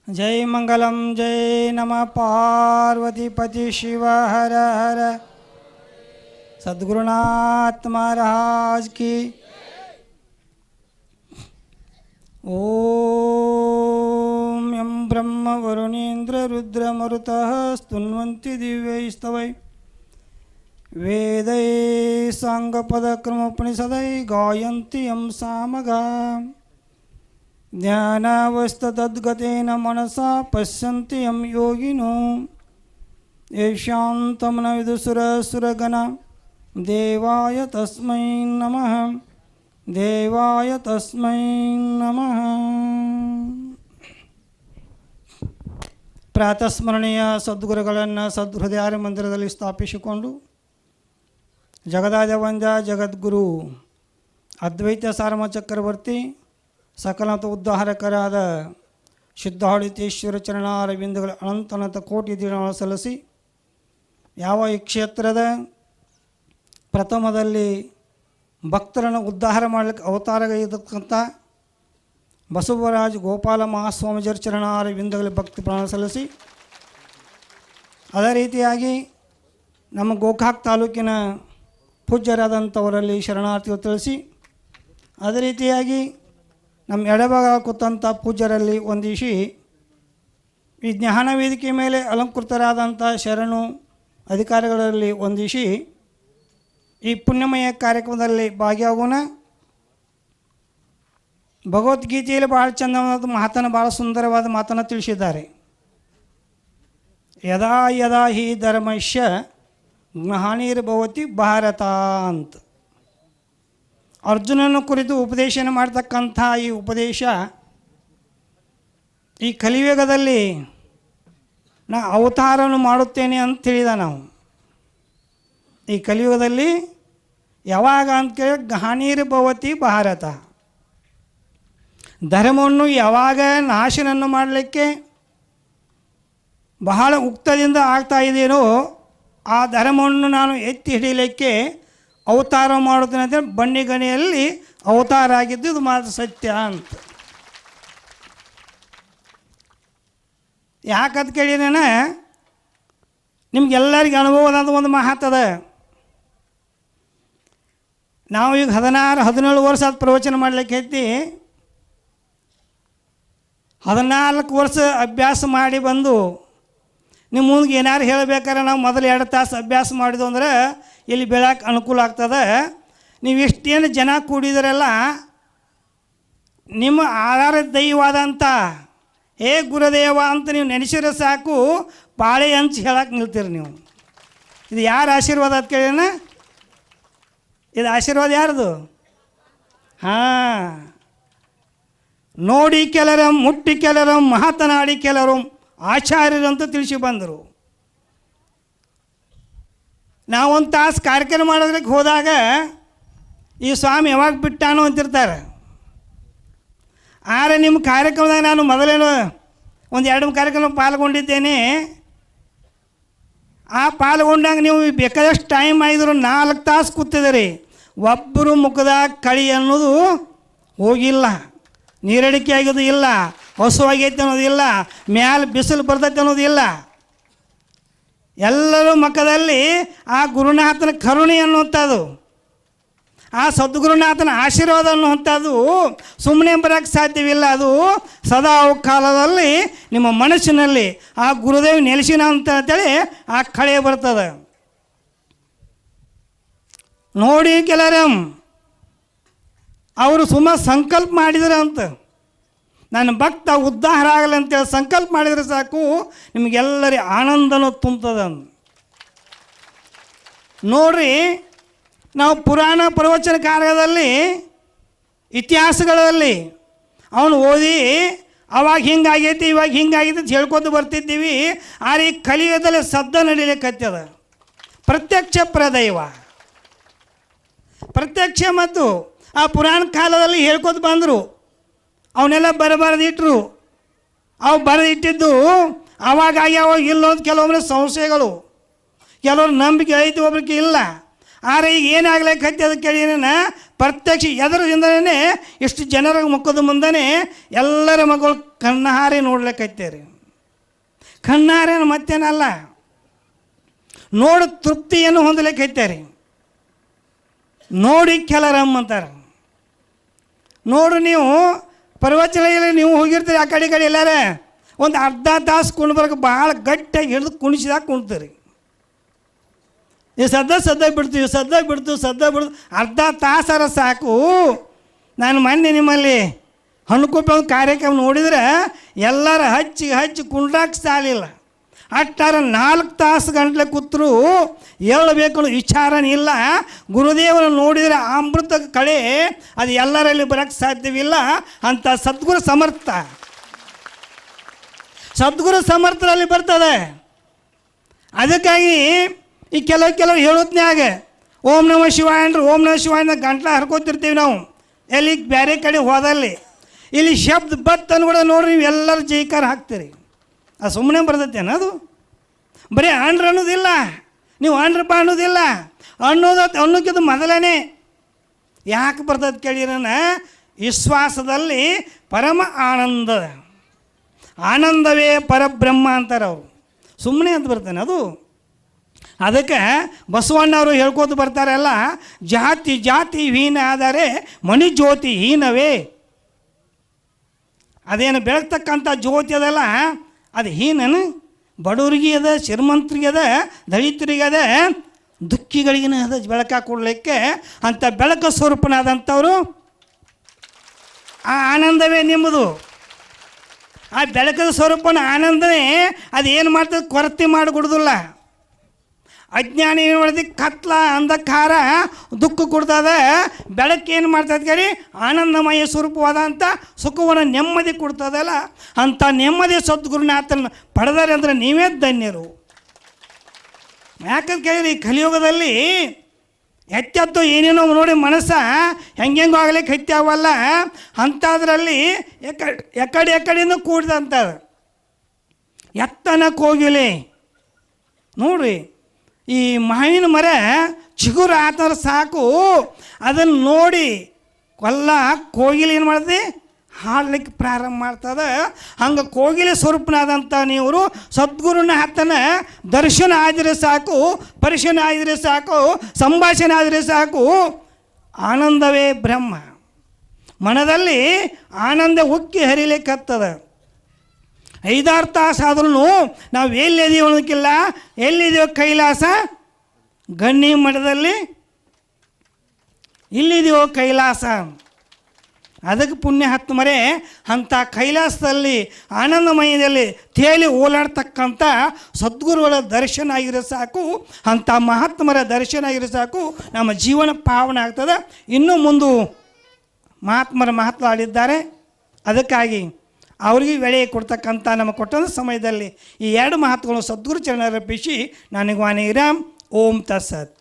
जय मंगलम जय नमः पार्वतीपति शिव हर हर। सद्गुरुनाथ महाराज की। ओम यं ब्रह्म वरुणेन्द्र रुद्र मरुतः स्तुन्वन्ति दिव्यैस्तवै वेदै साङ्गपदक्रमोपनिषदै गायन्ति यं सामगा ध्यानावस्थितद्गतेन मनसा पश्यन्ति यं योगिनो येषां तं न विदुषुरसुरगणा देवाय तस्मै नमः देवाय तस्मै नमः। ಪ್ರಾತಸ್ಮರಣೀಯ ಸದ್ಗುರುಗಳನ್ನು ಸದ್ಹೃದಯಾರ ಮಂದಿರದಲ್ಲಿ ಸ್ಥಾಪಿಸಿಕೊಂಡು ಜಗದಾದ ವಂದ್ಯ ಜಗದ್ಗುರು ಅದ್ವೈತ ಸಾರಮ ಚಕ್ರವರ್ತಿ ಸಕಲತ ಉದ್ಧಾರಕರಾದ ಶುದ್ಧಾಡಳಿತೇಶ್ವರ ಚರಣಾರವಿಂದಗಳ ಅನಂತನಂತ ಕೋಟಿ ದಿನಗಳು ಸಲ್ಲಿಸಿ ಯಾವ ಈ ಕ್ಷೇತ್ರದ ಪ್ರಥಮದಲ್ಲಿ ಭಕ್ತರನ್ನು ಉದ್ಧಾರ ಮಾಡಲಿಕ್ಕೆ ಅವತಾರಗೈದಕ್ಕಂಥ ಬಸವರಾಜ ಗೋಪಾಲ ಮಹಾಸ್ವಾಮಿಜರ ಚರಣಾರವಿಂದಗಳ ಭಕ್ತಿ ಪ್ರಾಣ ಸಲ್ಲಿಸಿ ಅದೇ ರೀತಿಯಾಗಿ ನಮ್ಮ ಗೋಕಾಕ್ ತಾಲೂಕಿನ ಪೂಜ್ಯರಾದಂಥವರಲ್ಲಿ ಶರಣಾರ್ಥಿಗಳು ತಿಳಿಸಿ ಅದೇ ರೀತಿಯಾಗಿ ನಮ್ಮ ಎಡಭಾಗ ಕೂತಂಥ ಪೂಜ್ಯರಲ್ಲಿ ವಂದಿಸಿ ಈ ಜ್ಞಾನ ವೇದಿಕೆ ಮೇಲೆ ಅಲಂಕೃತರಾದಂಥ ಶರಣು ಅಧಿಕಾರಿಗಳಲ್ಲಿ ವಂದಿಸಿ ಈ ಪುಣ್ಯಮಯ ಕಾರ್ಯಕ್ರಮದಲ್ಲಿ ಭಾಗಿಯಾಗೋಣ. ಭಗವದ್ಗೀತೆಯಲ್ಲಿ ಭಾಳ ಚಂದವಾದ ಮಾತನ್ನು ಭಾಳ ಸುಂದರವಾದ ಮಾತನ್ನು ತಿಳಿಸಿದ್ದಾರೆ. ಯದಾ ಯದಾ ಹಿ ಧರ್ಮಶ್ಯ ಗ್ರಹಣೀರ್ಭವತಿ ಭಾರತ ಅಂತ ಅರ್ಜುನನ ಕುರಿತು ಉಪದೇಶ ಮಾಡ್ತಕ್ಕಂಥ ಈ ಉಪದೇಶ ಈ ಕಲಿಯುಗದಲ್ಲಿ ನಾ ಅವತಾರವನ್ನು ಮಾಡುತ್ತೇನೆ ಅಂತ ತಿಳಿದ. ನಾವು ಈ ಕಲಿಯುಗದಲ್ಲಿ ಯಾವಾಗ ಅಂತ ಕೇಳಿ ಗ್ರಹಣೀರ್ಭವತಿ ಭಾರತ, ಧರ್ಮವನ್ನು ಯಾವಾಗ ನಾಶನನ್ನು ಮಾಡಲಿಕ್ಕೆ ಬಹಳ ಉಕ್ತದಿಂದ ಆಗ್ತಾ ಇದೆಯೋ ಆ ಧರ್ಮವನ್ನು ನಾನು ಎತ್ತಿ ಹಿಡಿಯಲಿಕ್ಕೆ ಅವತಾರ ಮಾಡುತ್ತೇನೆ ಅಂತ ಬನ್ನಿಗಣಿಯಲ್ಲಿ ಅವತಾರ ಆಗಿದ್ದು ಇದು ಮಾತ್ರ ಸತ್ಯ ಅಂತ. ಯಾಕಂತ ಕೇಳಿದ್ರೆ ನಿಮ್ಗೆಲ್ಲರಿಗೆ ಅನುಭವದ ಒಂದು ಮಾತದ. ನಾವು ಈಗ 16-17 ವರ್ಷ ಅದು ಪ್ರವಚನ ಮಾಡಲಿಕ್ಕೆ ಐತಿ. 14 ವರ್ಷ ಅಭ್ಯಾಸ ಮಾಡಿ ಬಂದು ನಿಮ್ಮ ಮುಂದೆ ಏನಾರು ಹೇಳಬೇಕಾದ್ರೆ ನಾವು ಮೊದಲು 2 ತಾಸು ಅಭ್ಯಾಸ ಮಾಡಿದ್ವು ಅಂದ್ರೆ ಇಲ್ಲಿ ಬೆಳಕ್ಕೆ ಅನುಕೂಲ ಆಗ್ತದೆ. ನೀವು ಇಷ್ಟೇನು ಜನ ಕೂಡಿದ್ರಲ್ಲ, ನಿಮ್ಮ ಆಧಾರ ದೈವವಾದಂಥ ಹೇ ಗುರುದೇವ ಅಂತ ನೀವು ನೆನೆಸಿದ್ರೆ ಸಾಕು, ಪಾಳೆ ಹಂಚಿ ಹೇಳಕ್ಕೆ ನಿಲ್ತೀರಿ ನೀವು. ಇದು ಯಾರ ಆಶೀರ್ವಾದ ಅಂತ ಕೇಳಿನ? ಇದು ಆಶೀರ್ವಾದ ಯಾರ್ದು? ಹಾಂ, ನೋಡಿ ಕೆಲರ ಮುಟ್ಟಿ ಕೆಲರ ಮಾತನಾಡಿ ಕೆಲರು ಆಚಾರ್ಯರಂತ ತಿಳಿಸಿ ಬಂದರು. ನಾವೊಂದು ತಾಸು ಕಾರ್ಯಕ್ರಮ ಮಾಡೋದಕ್ಕೆ ಹೋದಾಗ ಈ ಸ್ವಾಮಿ ಯಾವಾಗ ಬಿಟ್ಟಾನೋ ಅಂತಿರ್ತಾರೆ. ಆದರೆ ನಿಮ್ಮ ಕಾರ್ಯಕ್ರಮದಾಗ ನಾನು ಮೊದಲೇನು ಒಂದು 2 ಕಾರ್ಯಕ್ರಮ ಪಾಲ್ಗೊಂಡಿದ್ದೇನೆ. ಆ ಪಾಲ್ಗೊಂಡಾಗ ನೀವು ಬೇಕಾದಷ್ಟು ಟೈಮ್ ಆಯಿದ್ರು 4 ತಾಸು ಕೂತಿದ್ದೀರಿ. ಒಬ್ಬರು ಮುಖದಾಗ ಕಳಿ ಅನ್ನೋದು ಹೋಗಿಲ್ಲ, ನೀರಡಿಕೆ ಆಗೋದು ಇಲ್ಲ, ಹಸುವಾಗೈತೆ ಅನ್ನೋದು ಇಲ್ಲ, ಮ್ಯಾಲೆ ಬಿಸಿಲು ಬರ್ತೈತೆ ಅನ್ನೋದು ಇಲ್ಲ. ಎಲ್ಲರೂ ಮುಖದಲ್ಲಿ ಆ ಗುರುನಾಥನ ಕರುಣೆ ಅನ್ನುವಂಥದ್ದು, ಆ ಸದ್ಗುರುನಾಥನ ಆಶೀರ್ವಾದ ಅನ್ನುವಂಥದ್ದು ಸುಮ್ಮನೆ ಬರೋಕ್ಕೆ ಸಾಧ್ಯವಿಲ್ಲ. ಅದು ಸದಾ ಕಾಲದಲ್ಲಿ ನಿಮ್ಮ ಮನಸ್ಸಿನಲ್ಲಿ ಆ ಗುರುದೇವ್ ನೆಲೆಸಿನ ಅಂತೇಳಿ ಆ ಕಳೆ ಬರ್ತದೆ. ನೋಡಿ ಕೆಲವರು ಅವರು ಸುಮ್ಮನೆ ಸಂಕಲ್ಪ ಮಾಡಿದರೆ ಅಂತ, ನನ್ನ ಭಕ್ತ ಉದ್ಧಾರ ಆಗಲಿ ಅಂತೇಳಿ ಸಂಕಲ್ಪ ಮಾಡಿದರೆ ಸಾಕು, ನಿಮಗೆಲ್ಲರಿ ಆನಂದನೂ ತುಂಬ್ತದೆ. ನೋಡ್ರಿ, ನಾವು ಪುರಾಣ ಪ್ರವಚನ ಕಾರ್ಯದಲ್ಲಿ ಇತಿಹಾಸಗಳಲ್ಲಿ ಅವನು ಓದಿ ಅವಾಗ ಹಿಂಗಾಗೈತಿ ಇವಾಗ ಹಿಂಗಾಗೈತಿ ಅಂತ ಹೇಳ್ಕೊತ ಬರ್ತಿದ್ದೀವಿ. ಆದರೆ ಈ ಕಲಿಯುಗದಲ್ಲಿ ಸದ್ದ ನಡೀಲಿಕ್ಕತ್ತದ. ಪ್ರತ್ಯಕ್ಷ ಪ್ರದೈವ, ಪ್ರತ್ಯಕ್ಷ ಮತ್ತು ಆ ಪುರಾಣ ಕಾಲದಲ್ಲಿ ಹೇಳ್ಕೊತ ಬಂದರು. ಅವನ್ನೆಲ್ಲ ಬರಬಾರ್ದಿಟ್ರು. ಅವು ಬರೆದಿಟ್ಟಿದ್ದು ಅವಾಗ ಆಗ್ಯಾವ ಇಲ್ಲೋದು ಕೆಲವೊಬ್ಬರ ಸಂಶಯಗಳು, ಕೆಲವ್ರ ನಂಬಿಕೆ ಐತಿ, ಒಬ್ರಿಗೆ ಇಲ್ಲ. ಆದರೆ ಈಗ ಏನಾಗ್ಲಿಕ್ಕೆ ಅದು ಕೇಳಿನ ಪ್ರತ್ಯಕ್ಷ ಎದರದಿಂದನೇ ಇಷ್ಟು ಜನರ ಮುಖದ ಮುಂದೆ ಎಲ್ಲರ ಮಗಳು ಕಣ್ಣಾರೆ ನೋಡ್ಲಿಕ್ಕೈತೇರಿ. ಕಣ್ಣಾರೇನು ಮತ್ತೇನಲ್ಲ, ನೋಡು ತೃಪ್ತಿಯನ್ನು ಹೊಂದಲಿಕ್ಕೈತೇರಿ. ನೋಡಿ ಕೆಲರಮ್ಮ ಅಂತಾರೆ. ನೋಡು ನೀವು ಪ್ರವಚನದಲ್ಲಿ ನೀವು ಹೋಗಿರ್ತೀರಿ ಆ ಕಡೆ ಎಲ್ಲಾರ ಒಂದು ಅರ್ಧ ತಾಸು ಕುಣ್ಬರ್ಗೆ ಭಾಳ ಗಟ್ಟಿಯಾಗಿ ಹಿಡಿದು ಕುಣಿಸಿದಾಗ ಕುಣ್ತೀರಿ. ಈ ಸದ್ದ ಬಿಡ್ತು ಅರ್ಧ ತಾಸಾರ ಸಾಕು. ನಾನು ಮೊನ್ನೆ ನಿಮ್ಮಲ್ಲಿ ಹಣ್ಣುಕೊಪ್ಪೆ ಒಂದು ಕಾರ್ಯಕ್ರಮ ನೋಡಿದ್ರೆ ಎಲ್ಲರ ಹಚ್ಚಿ ಕುಂಡ್ರಾಕ್ ಸಾಲಿಲ್ಲ. ಅಟ್ಟಾರ 4 ತಾಸು ಗಂಟ್ಲೆ ಕೂತರು ಹೇಳಬೇಕು ವಿಚಾರನೇ ಇಲ್ಲ. ಗುರುದೇವನ ನೋಡಿದರೆ ಅಮೃತ ಕಳೆ ಅದು ಎಲ್ಲರಲ್ಲಿ ಬರೋಕ್ಕೆ ಸಾಧ್ಯವಿಲ್ಲ ಅಂತ ಸದ್ಗುರು ಸಮರ್ಥರಲ್ಲಿ ಬರ್ತದೆ. ಅದಕ್ಕಾಗಿ ಈ ಕೆಲವು ಹೇಳೋದ್ನ್ಯಾಗ ಓಂ ನಮಃ ಶಿವಾಯ ಅಂದ್ರೆ ಓಂ ನಮಃ ಶಿವಾಯ ಅಂದ್ರೆ ಗಂಟ್ಲ ಹರ್ಕೋತಿರ್ತೀವಿ ನಾವು ಎಲ್ಲಿ ಬೇರೆ ಕಡೆ ಹೋದಲ್ಲಿ. ಇಲ್ಲಿ ಶಬ್ದ ಬತ್ತನ್ನು ಕೂಡ ನೋಡ್ರಿ ನೀವು ಎಲ್ಲರೂ ಜೈಕಾರ ಹಾಕ್ತೀರಿ. ಅದು ಸುಮ್ಮನೆ ಬರ್ತೈತೇನ? ಅದು ಬರೀ ಆಂಡ್ರ ಅನ್ನೋದಿಲ್ಲ, ನೀವು ಆಂಡ್ರಪ್ಪ ಅನ್ನೋದಿಲ್ಲ. ಅನ್ನೋಕ್ಕಿಂತ ಮೊದಲನೇ ಯಾಕೆ ಬರ್ತದೆ ಕೇಳಿರನ ವಿಶ್ವಾಸದಲ್ಲಿ ಪರಮ ಆನಂದವೇ ಪರಬ್ರಹ್ಮ ಅಂತಾರೆ ಅವರು. ಸುಮ್ಮನೆ ಅಂತ ಬರ್ತಾನೆ ಅದು. ಅದಕ್ಕೆ ಬಸವಣ್ಣವರು ಹೇಳ್ಕೋತ ಬರ್ತಾರಲ್ಲ, ಜಾತಿ ಹೀನ ಆದರೆ ಮಣಿಜ್ಯೋತಿ ಹೀನವೇ. ಅದೇನು ಬೆಳಗ್ತಕ್ಕಂಥ ಜ್ಯೋತಿ ಅದಲ್ಲ ಅದು ಹೀನನು. ಬಡವರಿಗೆ ಅದ, ಶ್ರೀಮಂತರಿಗೆ ಅದ, ದಲಿತರಿಗೆ ಅದ, ದುಃಖಿಗಳಿಗಿನ ಅದ ಬೆಳಕ ಕೊಡಲಿಕ್ಕೆ. ಅಂಥ ಬೆಳಕು ಸ್ವರೂಪನಾದಂಥವರು ಆ ಆನಂದವೇ ನಿಮ್ಮದು. ಆ ಬೆಳಕದ ಸ್ವರೂಪನ ಆನಂದನೇ ಅದು ಏನು ಮಾಡ್ತದೆ, ಕೊರತೆ ಮಾಡಿಕೊಡೋದಿಲ್ಲ. ಅಜ್ಞಾನಿ ಏನು ಮಾಡ್ತದೆ, ಕತ್ಲ ಅಂಧಕಾರ ದುಃಖ ಕೊಡ್ತದೆ. ಬೆಳಕು ಏನು ಮಾಡ್ತದೆ ಕೇಳಿ, ಆನಂದಮಯ ಸ್ವರೂಪವಾದಂಥ ಸುಖವನ್ನು ನೆಮ್ಮದಿ ಕೊಡ್ತದಲ್ಲ. ಅಂಥ ನೆಮ್ಮದಿ ಸದ್ಗುರುನಾಥನ ಪಡೆದಾರೆ ಅಂದರೆ ನೀವೇ ಧನ್ಯರು. ಯಾಕಂತ ಕೇಳಿರಿ, ಕಲಿಯುಗದಲ್ಲಿ ಎತ್ತೆತ್ತು ಏನೇನೋ ನೋಡಿ ಮನಸ್ಸ ಹೆಂಗೆಂಗೋ ಆಗ್ಲಿಕ್ಕೆ ಹತ್ಯಾವಲ್ಲ. ಅಂಥದ್ರಲ್ಲಿ ಎಕಡೆಯಿಂದ ಕೂಡಿದಂಥ ಎತ್ತನಕ್ಕೆ ಹೋಗಿಲಿ ನೋಡ್ರಿ. ಈ ಮಾವಿನ ಮರ ಚಿಗುರು ಆತಂದ್ರೆ ಸಾಕು, ಅದನ್ನು ನೋಡಿ ಕೋಗಿಲೆ ಏನು ಮಾಡ್ತದೆ, ಹಾಡಲಿಕ್ಕೆ ಪ್ರಾರಂಭ ಮಾಡ್ತದೆ. ಹಂಗೆ ಕೋಗಿಲೆ ಸ್ವರೂಪನಾದಂಥ ನೀವು ಸದ್ಗುರುನಾಥನ ದರ್ಶನ ಆದರೆ ಸಾಕು, ಪರಿಶನ ಆದರೆ ಸಾಕು, ಸಂಭಾಷಣೆ ಆದರೆ ಸಾಕು, ಆನಂದವೇ ಬ್ರಹ್ಮ. ಮನದಲ್ಲಿ ಆನಂದ ಉಕ್ಕಿ ಹರಿಲಿಕ್ಕತ್ತದ. 5-6 ತಾಸು ಆದ್ರೂ ನಾವು ಎಲ್ಲಿದ್ದೀವಿ ಅನ್ನೋಕ್ಕಿಲ್ಲ. ಎಲ್ಲಿದ್ದೀವೋ ಕೈಲಾಸ ಗಣ್ಣಿ ಮಠದಲ್ಲಿ, ಇಲ್ಲಿದ್ದೀವೋ ಕೈಲಾಸ. ಅದಕ್ಕೆ ಪುಣ್ಯ ಹತ್ತು ಮರೆ ಅಂಥ ಕೈಲಾಸದಲ್ಲಿ ಆನಂದಮಯದಲ್ಲಿ ತೇಲಿ ಓಲಾಡ್ತಕ್ಕಂಥ ಸದ್ಗುರುಗಳ ದರ್ಶನ ಆಗಿರೋ ಸಾಕು, ಅಂಥ ಮಹಾತ್ಮರ ದರ್ಶನ ಆಗಿರೋ ಸಾಕು, ನಮ್ಮ ಜೀವನ ಪಾವನ ಆಗ್ತದೆ. ಇನ್ನೂ ಮುಂದೆ ಮಹಾತ್ಮರ ಆಡಿದ್ದಾರೆ. ಅದಕ್ಕಾಗಿ ಅವ್ರಿಗೆ ವೇಳೆ ಕೊಡ್ತಕ್ಕಂಥ ನಮ್ಮ ಕೊಟ್ಟಂಥ ಸಮಯದಲ್ಲಿ ಈ 2 ಮಾತುಗಳು ಸದ್ಗುರು ಚರಣ ಅರ್ಪಿಸಿ ನನಗೆ ವಾಣಿರಾಮ್. ಓಂ ತತ್ಸತ್.